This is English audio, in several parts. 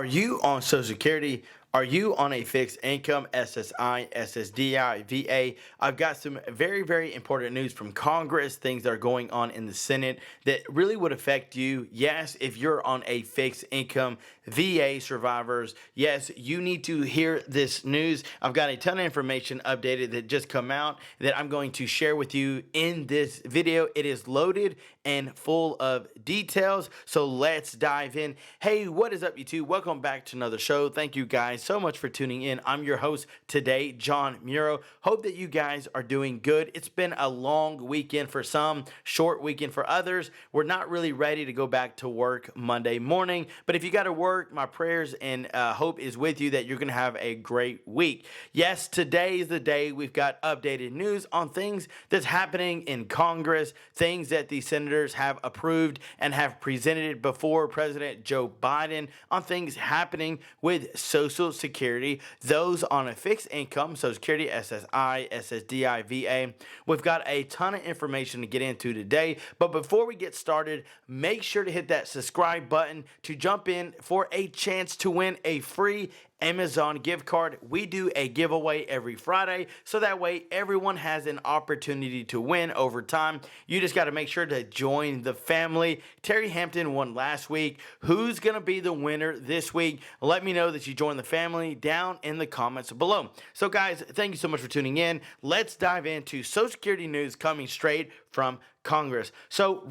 you on Social Security? Are you on a fixed income, SSI, SSDI, VA? I've got some very, very important news from Congress, things that are going on in the Senate that really would affect you. Yes, if you're on a fixed income, VA survivors, yes, you need to hear this news. I've got a ton of information updated that just come out that I'm going to share with you in this video. It is loaded and full of details, so let's dive in. Hey, what is up, YouTube? Welcome back to another show. Thank you guys so much for tuning in. I'm your host today, John Muro. Hope that you guys are doing good. It's been a long weekend for some, short weekend for others. We're not really ready to go back to work Monday morning, but if you got to work, my prayers and hope is with you that you're going to have a great week. Yes, today is the day we've got updated news on things that's happening in Congress, things that the senators have approved and have presented before President Joe Biden on things happening with Social Security, those on a fixed income, Social Security, SSI, SSDI, VA. We've got a ton of information to get into today, but before we get started, make sure to hit that subscribe button to jump in for a chance to win a free Amazon gift card. We do a giveaway every Friday, so that way everyone has an opportunity to win over time. You just got to make sure to join the family. Terry Hampton won last week. Who's going to be the winner this week? Let me know that you joined the family down in the comments below. So guys, thank you so much for tuning in. Let's dive into Social Security news coming straight from Congress. So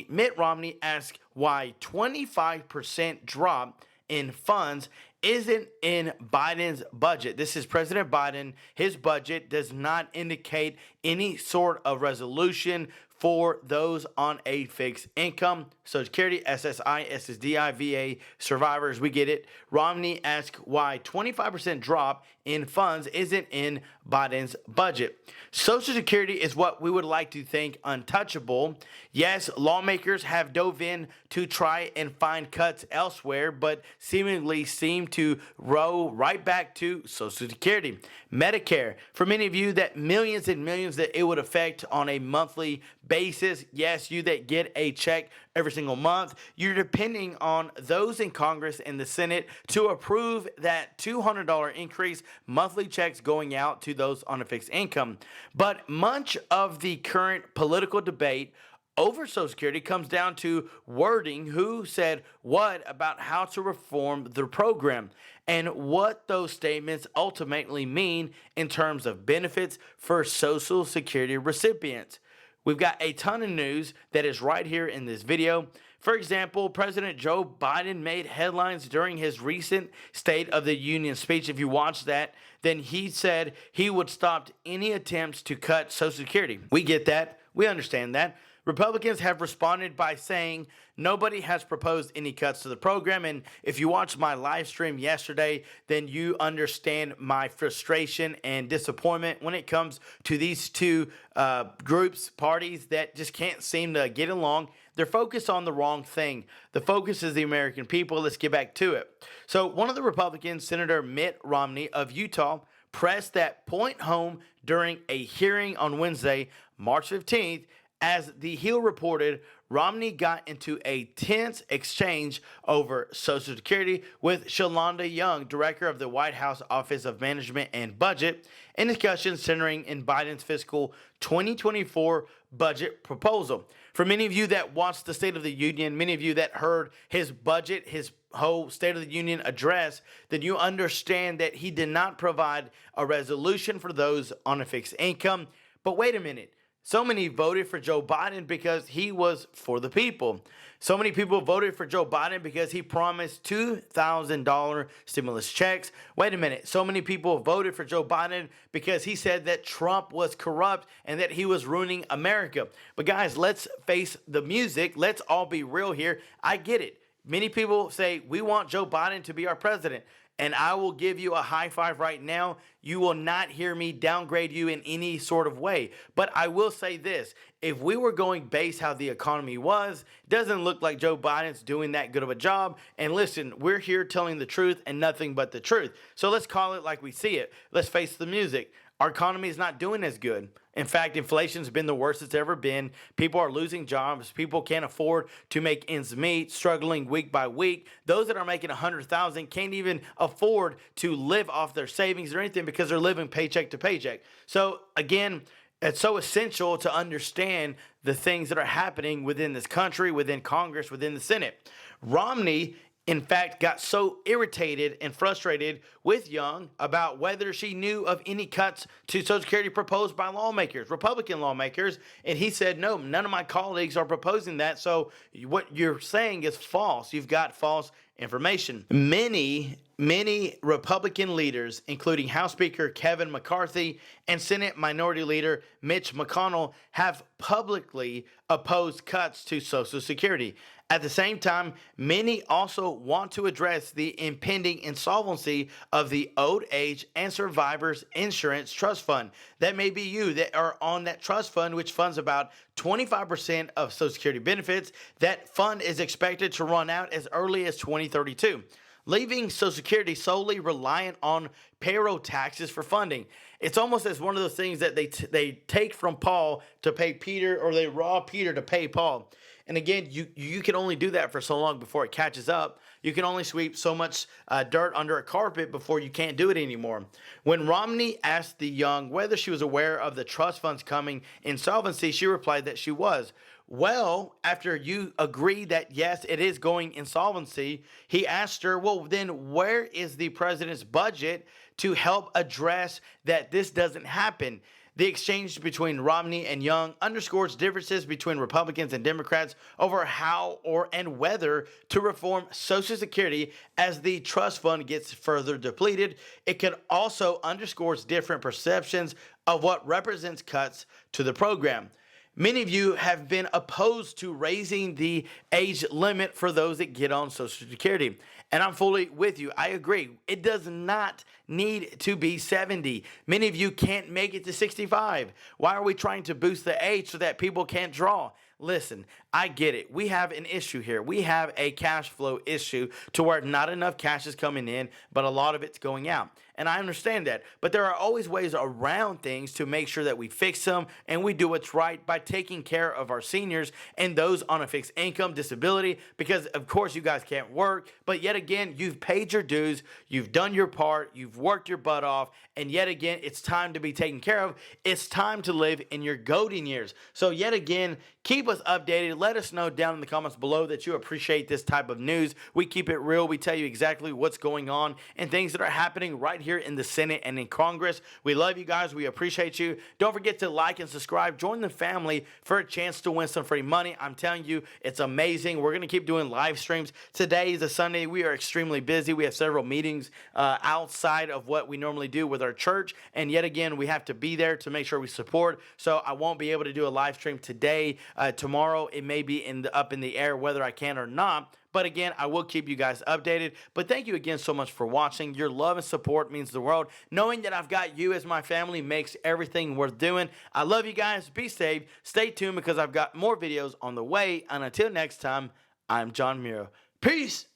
Mitt Romney asked why 25% drop in funds isn't in Biden's budget. This is President Biden. His budget does not indicate any sort of resolution for those on a fixed income. Social Security, SSI, SSDI, VA survivors, we get it. Romney asked why 25% drop in funds isn't in Biden's budget. Social Security is what we would like to think untouchable. Yes, lawmakers have dove in to try and find cuts elsewhere, but seemingly seem to row right back to Social Security. Medicare, for many of you, that millions and millions that it would affect on a monthly basis. Yes, you that get a check every single month, you're depending on those in Congress and the Senate to approve that $200 increase, monthly checks going out to those on a fixed income. But much of the current political debate over Social Security comes down to wording, who said what about how to reform the program, and what those statements ultimately mean in terms of benefits for Social Security recipients. We've got a ton of news that is right here in this video. For example, President Joe Biden made headlines during his recent State of the Union speech. If you watch that, then he said he would stop any attempts to cut Social Security. We get that. We understand that. Republicans have responded by saying nobody has proposed any cuts to the program. And if you watched my live stream yesterday, then you understand my frustration and disappointment when it comes to these two parties that just can't seem to get along. They're focused on the wrong thing. The focus is the American people. Let's get back to it. So one of the Republicans, Senator Mitt Romney of Utah, pressed that point home during a hearing on Wednesday, March 15th, as The Hill reported. Romney got into a tense exchange over Social Security with Shalonda Young, director of the White House Office of Management and Budget, in discussions centering in Biden's fiscal 2024 budget proposal. For many of you that watched the State of the Union, many of you that heard his budget, his whole State of the Union address, then you understand that he did not provide a resolution for those on a fixed income. But wait a minute. So many voted for Joe Biden because he was for the people. So many people voted for Joe Biden because he promised $2,000 stimulus checks. Wait a minute. So many people voted for Joe Biden because he said that Trump was corrupt and that he was ruining America. But guys, let's face the music. Let's all be real here. I get it. Many people say we want Joe Biden to be our president. And I will give you a high five right now. You will not hear me downgrade you in any sort of way. But I will say this. If we were going based how the economy was, it doesn't look like Joe Biden's doing that good of a job. And listen, we're here telling the truth and nothing but the truth. So let's call it like we see it. Let's face the music. our economy is not doing as good. In fact, inflation's been the worst it's ever been. People are losing jobs. People can't afford to make ends meet, struggling week by week. Those that are making 100,000 can't even afford to live off their savings or anything because they're living paycheck to paycheck. So again, it's so essential to understand the things that are happening within this country, within Congress, within the Senate. Romney, in fact, got so irritated and frustrated with Young about whether she knew of any cuts to Social Security proposed by lawmakers, Republican lawmakers. And he said, no, none of my colleagues are proposing that. So what you're saying is false. You've got false information. Many Republican leaders, including House Speaker Kevin McCarthy and Senate Minority Leader Mitch McConnell, have publicly opposed cuts to Social Security. At the same time, many also want to address the impending insolvency of the Old Age and Survivors Insurance Trust Fund. That may be you that are on that trust fund, which funds about 25% of Social Security benefits. That fund is expected to run out as early as 2032. Leaving Social Security solely reliant on payroll taxes for funding. It's almost as one of those things that they take from Paul to pay Peter, or they rob Peter to pay Paul. And again, you can only do that for so long before it catches up. You can only sweep so much dirt under a carpet before you can't do it anymore. When Romney asked the Young whether she was aware of the trust funds coming insolvency, she replied that she was. Well, after you agree that yes, it is going insolvency, he asked her, well, then where is the president's budget to help address that this doesn't happen? The exchange between Romney and Young underscores differences between Republicans and Democrats over how and whether to reform Social Security as the trust fund gets further depleted. It can also underscores different perceptions of what represents cuts to the program. Many of you have been opposed to raising the age limit for those that get on Social Security. And I'm fully with you. I agree. It does not need to be 70. Many of you can't make it to 65. Why are we trying to boost the age so that people can't draw? Listen, I get it. We have an issue here. We have a cash flow issue to where not enough cash is coming in, but a lot of it's going out. And I understand that. But there are always ways around things to make sure that we fix them and we do what's right by taking care of our seniors and those on a fixed income disability, because of course you guys can't work. But yet again, you've paid your dues, you've done your part, you've worked your butt off, and yet again, it's time to be taken care of. It's time to live in your golden years. So yet again, keep us updated. Let us know down in the comments below that you appreciate this type of news. We keep it real. We tell you exactly what's going on and things that are happening right here in the Senate and in Congress. We love you guys. We appreciate you. Don't forget to like and subscribe. Join the family for a chance to win some free money. I'm telling you, it's amazing. We're going to keep doing live streams. Today is a Sunday. We are extremely busy. We have several meetings outside of what we normally do with our church. And yet again, we have to be there to make sure we support. So I won't be able to do a live stream today. Tomorrow, it may be up in the air whether I can or not. But again, I will keep you guys updated. But thank you again so much for watching. Your love and support means the world. Knowing that I've got you as my family makes everything worth doing. I love you guys. Be safe. Stay tuned because I've got more videos on the way. And until next time, I'm John Muro. Peace.